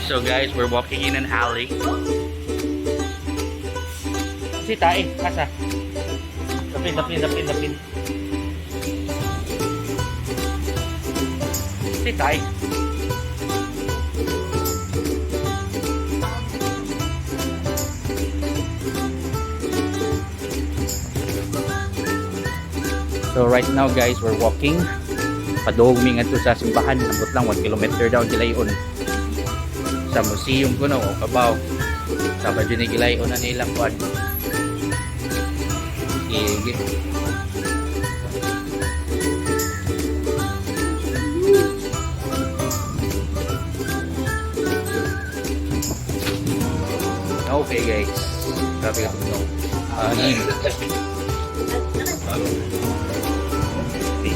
So guys, we're walking in an alley. Si tae, kasa. Lapin. Si tae. So right now guys, we're walking. Padugming ato sa simbahan. Abot lang 1 kilometer daw gilayon. Sa museum ko no, kabaw. Sa badyo ni gilayon na nilang kuan. Sige. Okay guys. Grabe ka ito.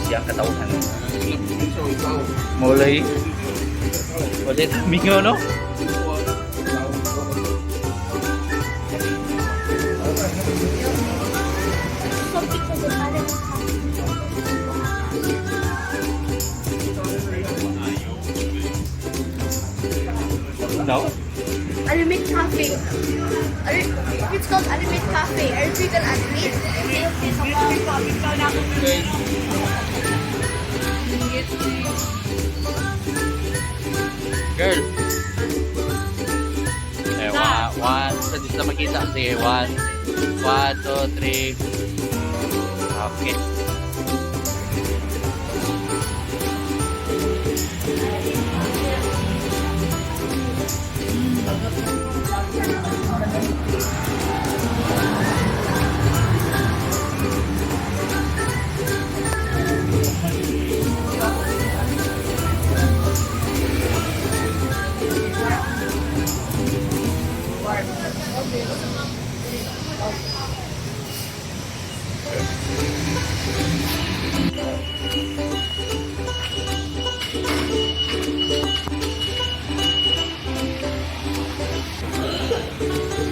Siyang katauhan. Mulai. Wala mingo no? No? Alimit Cafe. It's called Alimit Cafe. Arabical Alimit. Girl. Eh, one. Sa dito makita. Sige, 1, 2, 3. Okay.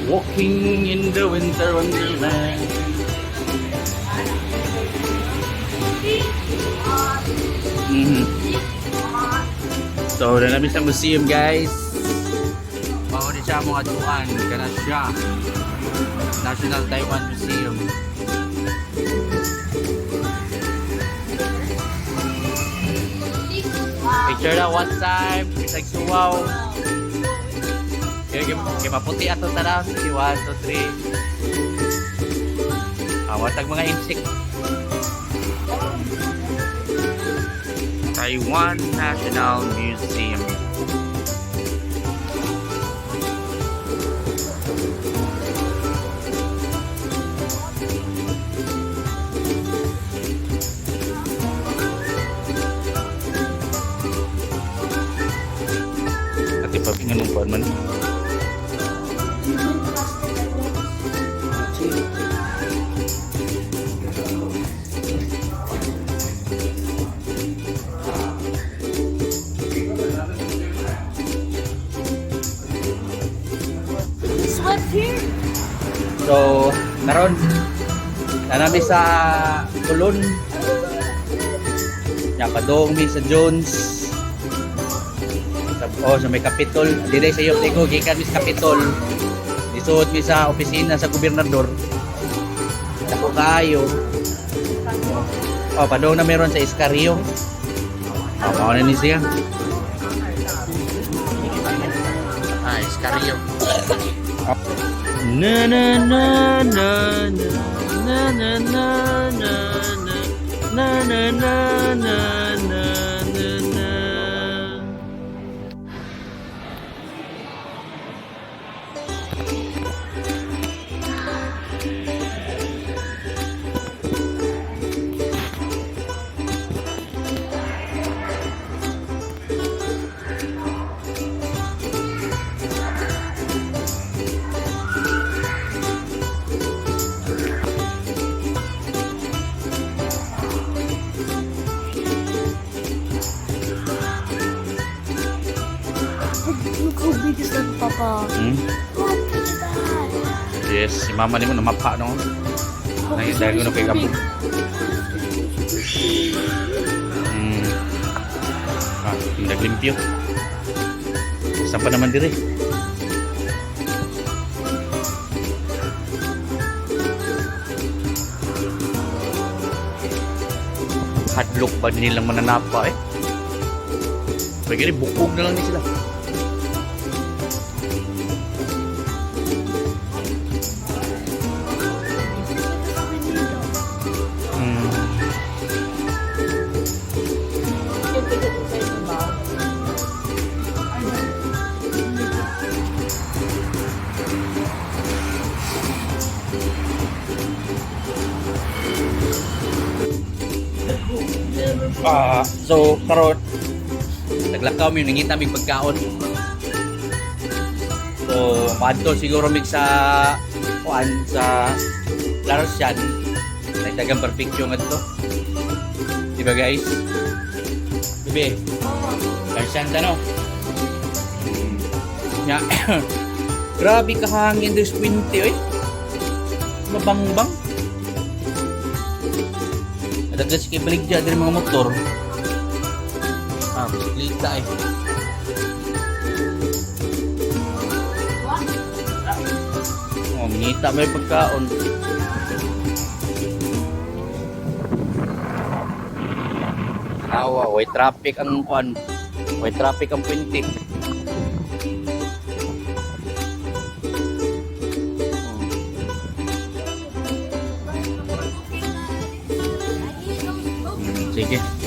Walking in the winter wonderland. So, na namin sa museum guys. Mao di siya mga tuan. Kana siya. National Taiwan Museum. Picture na one time. Isag suwaw. Kaya maputi ato tara. Sige, 1, 2, 3. Awatag mga insect. Taiwan National Museum. Ati papingan ng kuan man. Here. So, naron nanami sa Kulon. Ya padong mi sa Jones. Sa may Capitol. Dili sa iyo tigo gikan mi sa Capitol. Isuot mi sa opisina sa gobernador. Dako kayo. Padong na meron sa Escario. Mao na ni siya. Escario. Na na na na na na na na na na na na na na. Look how big is that, Papa? How big is that? Yes, si mama ni mo namapa no. Dahil ko kay kapog. Naglimpyo. Saan pa naman dire? Hadlock ba nilang mananapa eh? Pagkiri, bukog na lang ni sila. So karon naglakaw mi nangita mig pagkaon. So maadto siguro mig sa kuan sa Larsian. Ay dagang barbecue ngadto. Di ba guys? Dibe? Larsian ta no. Ya. Grabe ka hangin dos 20 oy. Mabangbang. Dagas kay baligya dari mga motor. Bisikleta eh. Oh, ngita may pagkaon. Awa, way traffic ang kuan. Way traffic ang puwente. Sige.